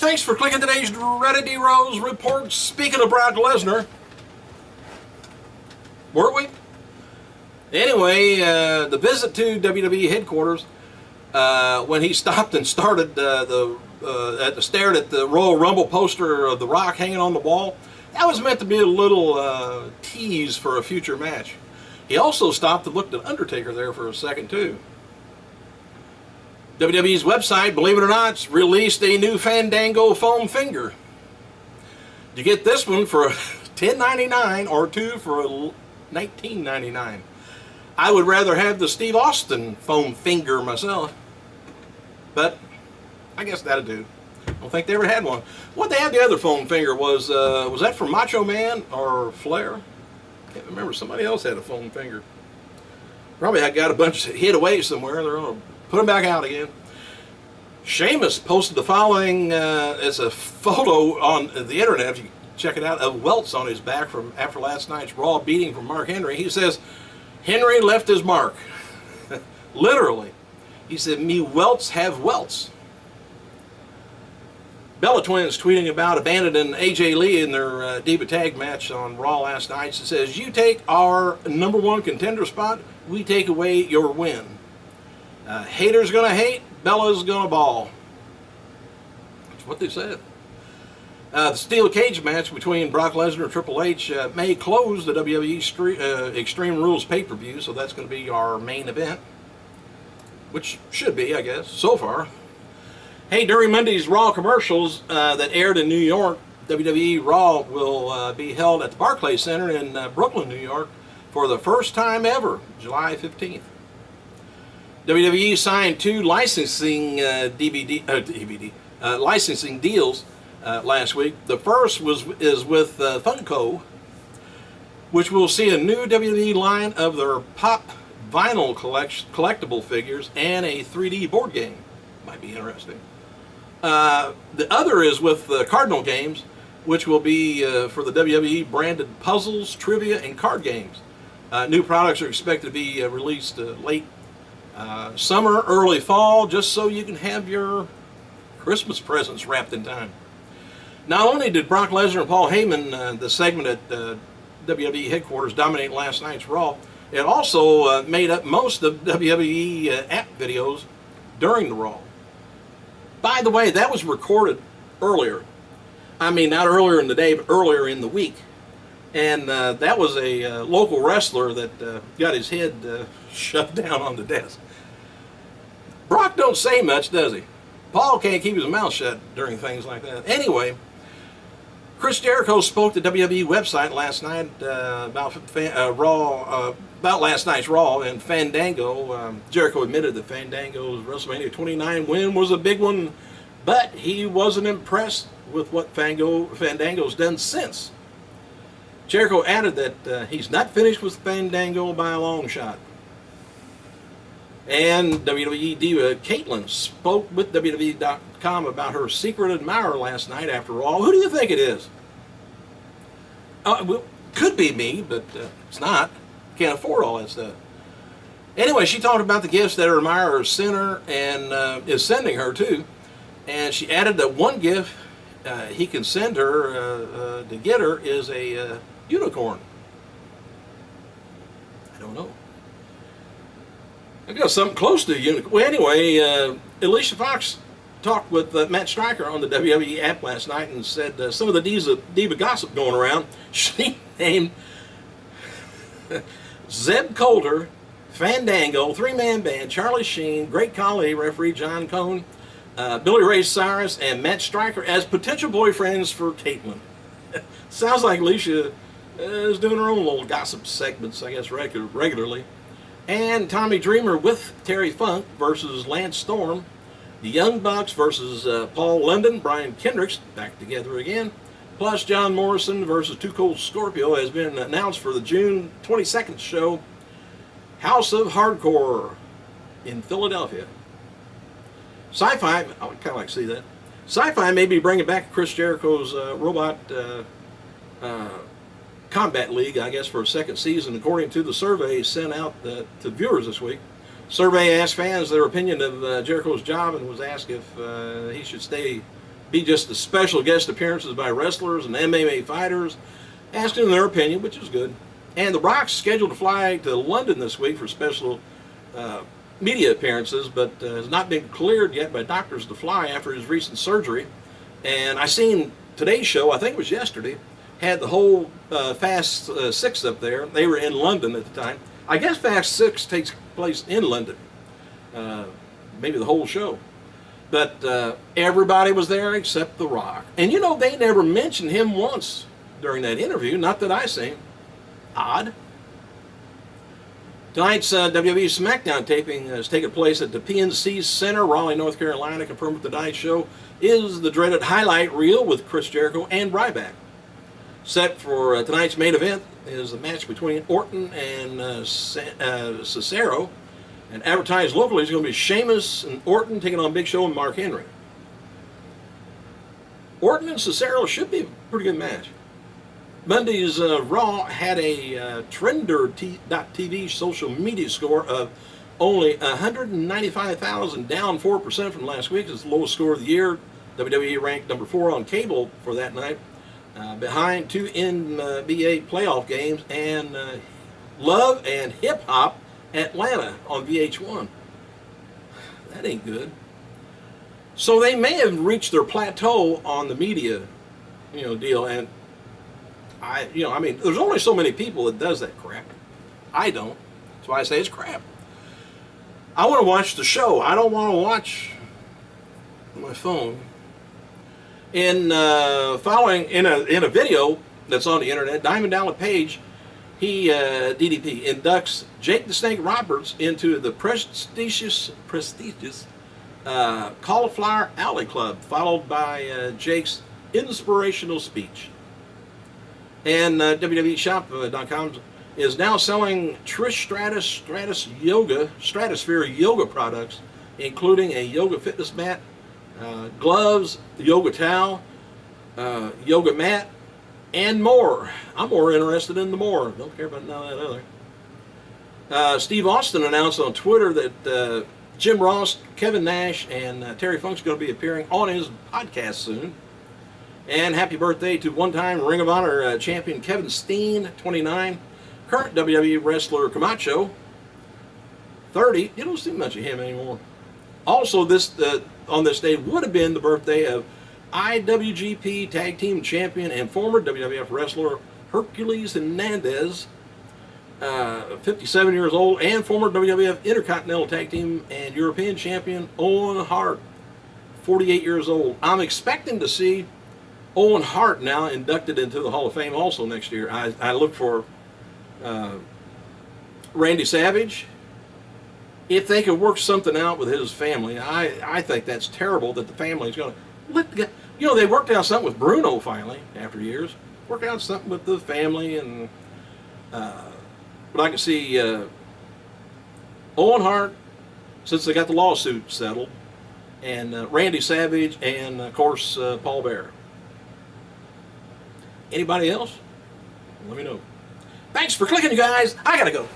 thanks for clicking today's Reddit D-Rose report. Speaking of Brock Lesnar, weren't we? Anyway, the visit to WWE headquarters, when he stopped and started stared at the Royal Rumble poster of The Rock hanging on the wall, that was meant to be a little tease for a future match. He also stopped and looked at Undertaker there for a second too. WWE's website, believe it or not, released a new Fandango foam finger. You get this one for $10.99 or two for $19.99. I would rather have the Steve Austin foam finger myself, but I guess that'll do. I don't think they ever had one. What they had the other foam finger was that from Macho Man or Flair? Can't remember. Somebody else had a foam finger. Probably had got a bunch hid away somewhere. They're gonna put them back out again. Sheamus posted the following as a photo on the internet, if you check it out, of welts on his back from after last night's Raw beating from Mark Henry. He says, Henry left his mark. Literally. He said, me welts have welts. Bella Twins tweeting about abandoning AJ Lee in their Diva Tag match on Raw last night. She says, you take our #1 contender spot, we take away your win. Haters gonna hate, Bella's gonna ball. That's what they said. The steel cage match between Brock Lesnar and Triple H may close the WWE Extreme Rules pay-per-view, so that's going to be our main event, which should be, I guess, so far. Hey, during Monday's Raw commercials that aired in New York, WWE Raw will be held at the Barclays Center in Brooklyn, New York, for the first time ever, July 15th. WWE signed 2 licensing licensing deals last week. The first is with Funko, which will see a new WWE line of their pop vinyl collectible figures and a 3D board game. Might be interesting. The other is with Cardinal Games, which will be for the WWE branded puzzles, trivia, and card games. New products are expected to be released late summer, early fall, just so you can have your Christmas presents wrapped in time. Not only did Brock Lesnar and Paul Heyman, the segment at WWE headquarters, dominate last night's Raw, it also made up most of WWE app videos during the Raw. By the way, that was recorded earlier. I mean, not earlier in the day, but earlier in the week. And that was a local wrestler that got his head shoved down on the desk. Brock don't say much, does he? Paul can't keep his mouth shut during things like that. Anyway, Chris Jericho spoke to WWE website last night about last night's Raw and Fandango. Jericho admitted that Fandango's WrestleMania 29 win was a big one, but he wasn't impressed with what Fandango's done since. Jericho added that he's not finished with Fandango by a long shot. And WWE diva Caitlyn spoke with WWE.com about her secret admirer last night after Raw. Who do you think it is? Well, could be me, but it's not. Can't afford all that stuff. Anyway, she talked about the gifts that her admirer sent her and is sending her too. And she added that one gift he can send her to get her is a unicorn. I don't know. I got something close to a unicorn. Well, anyway, Alicia Fox talked with Matt Striker on the WWE app last night and said some of the diva gossip going around. She named Zeb Coulter, Fandango, 3-man band, Charlie Sheen, Great Khali, referee John Cone, Billy Ray Cyrus, and Matt Striker as potential boyfriends for Caitlyn. Sounds like Alicia is doing her own little gossip segments, I guess, regularly. And Tommy Dreamer with Terry Funk versus Lance Storm. The Young Bucks versus Paul London, Brian Kendricks, back together again. Plus John Morrison versus Too Cold Scorpio has been announced for the June 22nd show, House of Hardcore in Philadelphia. Sci-Fi, I would kind of like to see that. Sci-Fi may be bringing back Chris Jericho's Robot Combat League, I guess, for a second season, according to the survey sent out to viewers this week. Survey asked fans their opinion of Jericho's job and was asked if he should stay be just the special guest appearances by wrestlers and MMA fighters, asking their opinion, which is good. And The Rock's scheduled to fly to London this week for special media appearances, but has not been cleared yet by doctors to fly after his recent surgery. And I seen today's show, I think it was yesterday, had the whole Fast 6 up there. They were in London at the time. I guess Fast 6 takes place in London, maybe the whole show. But everybody was there except The Rock. And you know, they never mentioned him once during that interview, not that I seen. Odd. Tonight's WWE SmackDown taping has taken place at the PNC Center, Raleigh, North Carolina. Confirmed with the Tonight Show is the dreaded highlight reel with Chris Jericho and Ryback. Set for tonight's main event is a match between Orton and Cesaro. And advertised locally is going to be Sheamus and Orton taking on Big Show and Mark Henry. Orton and Cesaro should be a pretty good match. Monday's Raw had a Trender.tv social media score of only 195,000, down 4% from last week. It's the lowest score of the year. WWE ranked number 4 on cable for that night, behind 2 NBA playoff games and Love and Hip Hop Atlanta on VH1. That ain't good. So they may have reached their plateau on the media, deal. And I mean, there's only so many people that does that crap. I don't. That's why I say it's crap. I want to watch the show. I don't want to watch my phone. In a video that's on the internet, Diamond Dallas Page, he DDP inducts Jake the Snake Roberts into the prestigious Cauliflower Alley Club, followed by Jake's inspirational speech. And WWEshop.com is now selling Trish Stratosphere yoga products, including a yoga fitness mat, gloves, yoga towel, yoga mat, and more. I'm more interested in the more. Don't care about none of that other. Steve Austin announced on Twitter that Jim Ross, Kevin Nash, and Terry Funk's going to be appearing on his podcast soon. And happy birthday to one-time Ring of Honor champion Kevin Steen, 29. Current WWE wrestler Camacho, 30. You don't see much of him anymore. Also, on this day would have been the birthday of IWGP Tag Team Champion and former WWF wrestler Hercules Hernandez, 57 years old, and former WWF Intercontinental Tag Team and European Champion Owen Hart, 48 years old. I'm expecting to see Owen Hart now inducted into the Hall of Fame also next year. I look for Randy Savage. If they could work something out with his family, I think that's terrible that the family's going to let the guy. They worked out something with Bruno finally after years. Work out something with the family, and but I can see Owen Hart, since they got the lawsuit settled, and Randy Savage, and of course Paul Bearer. Anybody else? Let me know. Thanks for clicking, you guys. I gotta go.